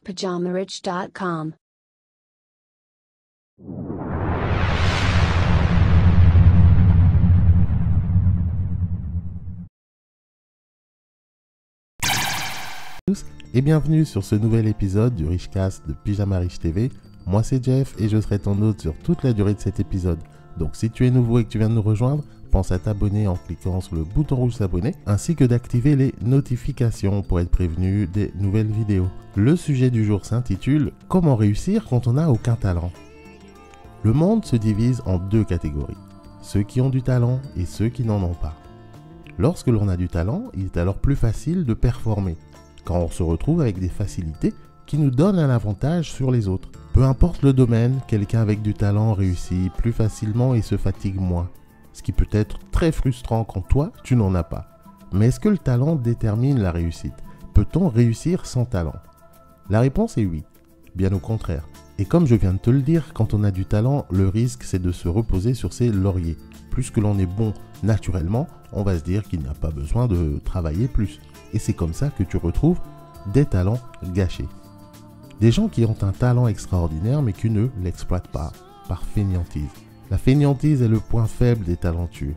PajamaRich.com. Et bienvenue sur ce nouvel épisode du Richcast de Pyjama Rich TV. Moi c'est Jeff et je serai ton hôte sur toute la durée de cet épisode. Donc si tu es nouveau et que tu viens de nous rejoindre, pense à t'abonner en cliquant sur le bouton rouge s'abonner, ainsi que d'activer les notifications pour être prévenu des nouvelles vidéos. Le sujet du jour s'intitule « Comment réussir quand on n'a aucun talent ?» Le monde se divise en deux catégories, ceux qui ont du talent et ceux qui n'en ont pas. Lorsque l'on a du talent, il est alors plus facile de performer, quand on se retrouve avec des facilités qui nous donnent un avantage sur les autres. Peu importe le domaine, quelqu'un avec du talent réussit plus facilement et se fatigue moins, ce qui peut être très frustrant quand toi, tu n'en as pas. Mais est-ce que le talent détermine la réussite? Peut-on réussir sans talent? La réponse est oui, bien au contraire. Et comme je viens de te le dire, quand on a du talent, le risque c'est de se reposer sur ses lauriers. Plus que l'on est bon naturellement, on va se dire qu'il n'y a pas besoin de travailler plus. Et c'est comme ça que tu retrouves des talents gâchés. Des gens qui ont un talent extraordinaire mais qui ne l'exploitent pas, par fainéantise. La fainéantise est le point faible des talentueux.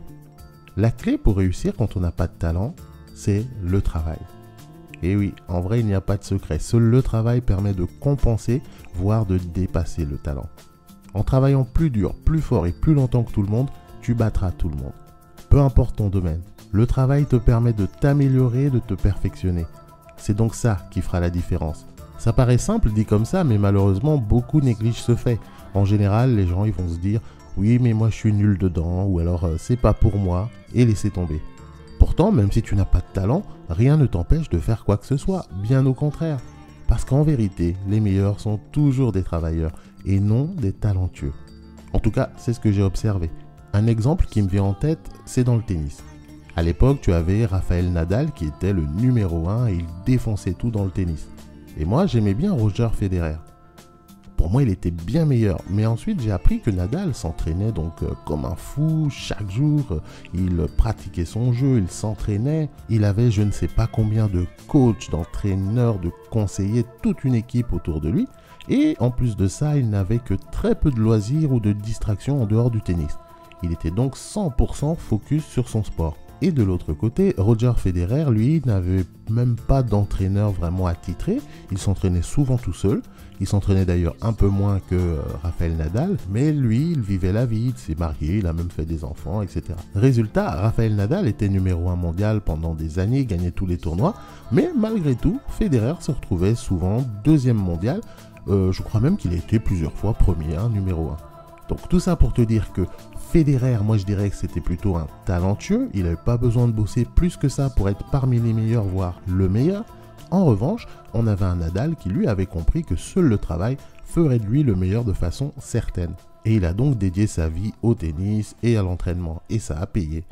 La clé pour réussir quand on n'a pas de talent, c'est le travail. Et oui, en vrai, il n'y a pas de secret. Seul le travail permet de compenser, voire de dépasser le talent. En travaillant plus dur, plus fort et plus longtemps que tout le monde, tu battras tout le monde. Peu importe ton domaine, le travail te permet de t'améliorer, de te perfectionner. C'est donc ça qui fera la différence. Ça paraît simple dit comme ça, mais malheureusement, beaucoup négligent ce fait. En général, les gens ils vont se dire « Oui, mais moi je suis nul dedans » ou alors « C'est pas pour moi » et laisser tomber. Pourtant, même si tu n'as pas de talent, rien ne t'empêche de faire quoi que ce soit, bien au contraire. Parce qu'en vérité, les meilleurs sont toujours des travailleurs et non des talentueux. En tout cas, c'est ce que j'ai observé. Un exemple qui me vient en tête, c'est dans le tennis. À l'époque, tu avais Rafael Nadal qui était le numéro 1 et il défonçait tout dans le tennis. Et moi, j'aimais bien Roger Federer. Pour moi, il était bien meilleur. Mais ensuite, j'ai appris que Nadal s'entraînait donc comme un fou chaque jour. Il pratiquait son jeu, il s'entraînait. Il avait je ne sais pas combien de coachs, d'entraîneurs, de conseillers, toute une équipe autour de lui. Et en plus de ça, il n'avait que très peu de loisirs ou de distractions en dehors du tennis. Il était donc 100% focus sur son sport. Et de l'autre côté, Roger Federer, lui, n'avait même pas d'entraîneur vraiment attitré. Il s'entraînait souvent tout seul. Il s'entraînait d'ailleurs un peu moins que Rafael Nadal. Mais lui, il vivait la vie, il s'est marié, il a même fait des enfants, etc. Résultat, Rafael Nadal était numéro 1 mondial pendant des années, gagnait tous les tournois. Mais malgré tout, Federer se retrouvait souvent deuxième mondial. Je crois même qu'il a été plusieurs fois premier, numéro 1. Donc tout ça pour te dire que Federer, moi je dirais que c'était plutôt un talentueux, il n'avait pas besoin de bosser plus que ça pour être parmi les meilleurs, voire le meilleur. En revanche, on avait un Nadal qui lui avait compris que seul le travail ferait de lui le meilleur de façon certaine. Et il a donc dédié sa vie au tennis et à l'entraînement, et ça a payé.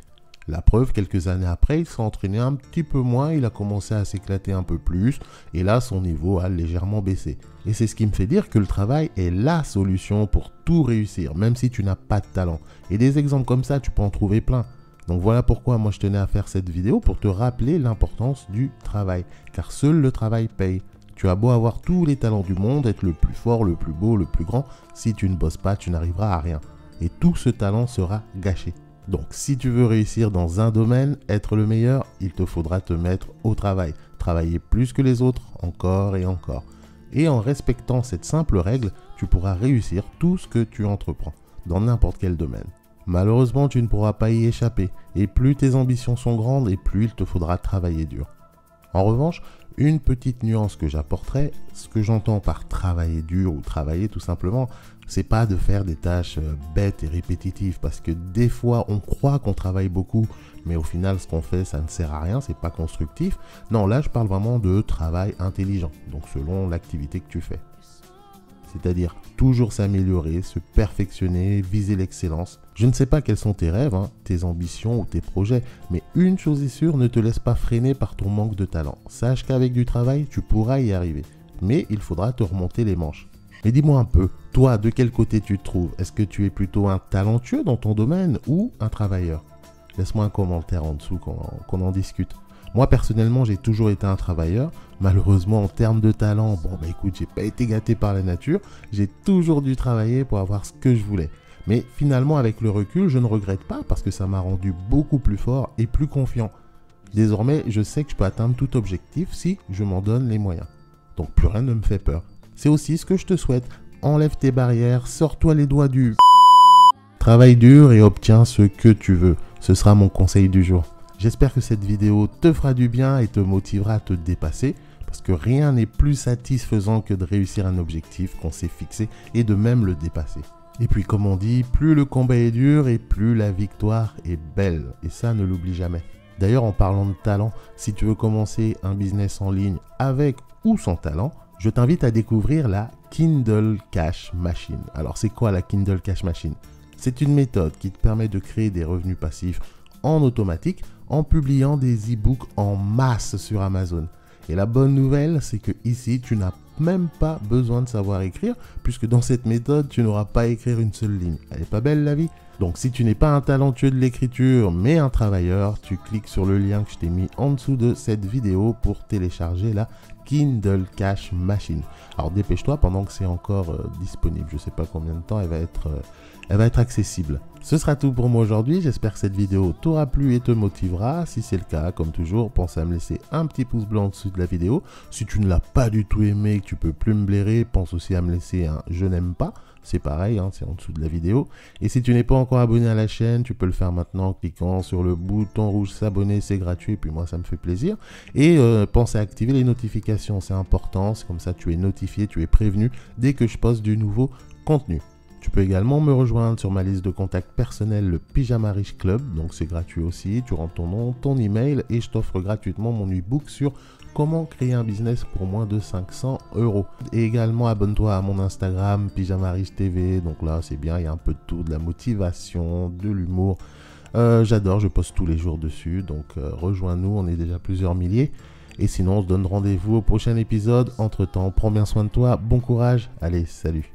La preuve, quelques années après, il s'est entraîné un petit peu moins, il a commencé à s'éclater un peu plus, et là, son niveau a légèrement baissé. Et c'est ce qui me fait dire que le travail est la solution pour tout réussir, même si tu n'as pas de talent. Et des exemples comme ça, tu peux en trouver plein. Donc voilà pourquoi moi je tenais à faire cette vidéo, pour te rappeler l'importance du travail. Car seul le travail paye. Tu as beau avoir tous les talents du monde, être le plus fort, le plus beau, le plus grand, si tu ne bosses pas, tu n'arriveras à rien. Et tout ce talent sera gâché. Donc si tu veux réussir dans un domaine, être le meilleur, il te faudra te mettre au travail. Travailler plus que les autres, encore et encore. Et en respectant cette simple règle, tu pourras réussir tout ce que tu entreprends, dans n'importe quel domaine. Malheureusement, tu ne pourras pas y échapper, et plus tes ambitions sont grandes, et plus il te faudra travailler dur. En revanche, une petite nuance que j'apporterai, ce que j'entends par travailler dur ou travailler tout simplement, c'est pas de faire des tâches bêtes et répétitives, parce que des fois on croit qu'on travaille beaucoup, mais au final ce qu'on fait ça ne sert à rien, c'est pas constructif. Non, là je parle vraiment de travail intelligent, donc selon l'activité que tu fais. C'est-à-dire toujours s'améliorer, se perfectionner, viser l'excellence. Je ne sais pas quels sont tes rêves, tes ambitions ou tes projets, mais une chose est sûre, ne te laisse pas freiner par ton manque de talent. Sache qu'avec du travail, tu pourras y arriver, mais il faudra te remonter les manches. Mais dis-moi un peu, toi, de quel côté tu te trouves? Est-ce que tu es plutôt un talentueux dans ton domaine ou un travailleur? Laisse-moi un commentaire en dessous qu'on en discute. Moi personnellement, j'ai toujours été un travailleur. Malheureusement, en termes de talent, écoute, j'ai pas été gâté par la nature. J'ai toujours dû travailler pour avoir ce que je voulais. Mais finalement, avec le recul, je ne regrette pas parce que ça m'a rendu beaucoup plus fort et plus confiant. Désormais, je sais que je peux atteindre tout objectif si je m'en donne les moyens. Donc plus rien ne me fait peur. C'est aussi ce que je te souhaite. Enlève tes barrières, sors-toi les doigts du... Travaille dur et obtiens ce que tu veux. Ce sera mon conseil du jour. J'espère que cette vidéo te fera du bien et te motivera à te dépasser. Parce que rien n'est plus satisfaisant que de réussir un objectif qu'on s'est fixé et de même le dépasser. Et puis comme on dit, plus le combat est dur et plus la victoire est belle. Et ça, ne l'oublie jamais. D'ailleurs, en parlant de talent, si tu veux commencer un business en ligne avec ou sans talent, je t'invite à découvrir la Kindle Cash Machine. Alors, c'est quoi la Kindle Cash Machine? C'est une méthode qui te permet de créer des revenus passifs en automatique en publiant des e-books en masse sur Amazon. Et la bonne nouvelle, c'est que ici, tu n'as même pas besoin de savoir écrire, puisque dans cette méthode, tu n'auras pas à écrire une seule ligne. Elle est pas belle la vie? Donc si tu n'es pas un talentueux de l'écriture, mais un travailleur, tu cliques sur le lien que je t'ai mis en dessous de cette vidéo pour télécharger la Kindle Cash Machine. Alors dépêche-toi pendant que c'est encore disponible. Je ne sais pas combien de temps elle va être accessible. Ce sera tout pour moi aujourd'hui. J'espère que cette vidéo t'aura plu et te motivera. Si c'est le cas, comme toujours, pense à me laisser un petit pouce blanc en dessous de la vidéo. Si tu ne l'as pas du tout aimé et que tu peux plus me blairer, pense aussi à me laisser un je n'aime pas. C'est pareil, c'est en dessous de la vidéo. Et si tu n'es pas encore abonné à la chaîne, tu peux le faire maintenant en cliquant sur le bouton rouge s'abonner, c'est gratuit, et puis moi ça me fait plaisir. Et pense à activer les notifications, c'est important, c'est comme ça tu es notifié, tu es prévenu dès que je poste du nouveau contenu. Tu peux également me rejoindre sur ma liste de contacts personnels, le Pyjama Riche Club, donc c'est gratuit aussi, tu rentres ton nom, ton email et je t'offre gratuitement mon e-book sur comment créer un business pour moins de 500 €. Et également abonne-toi à mon Instagram, Pyjama Riche TV, donc là c'est bien, il y a un peu de tout, de la motivation, de l'humour. J'adore, je poste tous les jours dessus, donc rejoins-nous, on est déjà plusieurs milliers. Et sinon on se donne rendez-vous au prochain épisode. Entre temps, prends bien soin de toi, bon courage, allez, salut.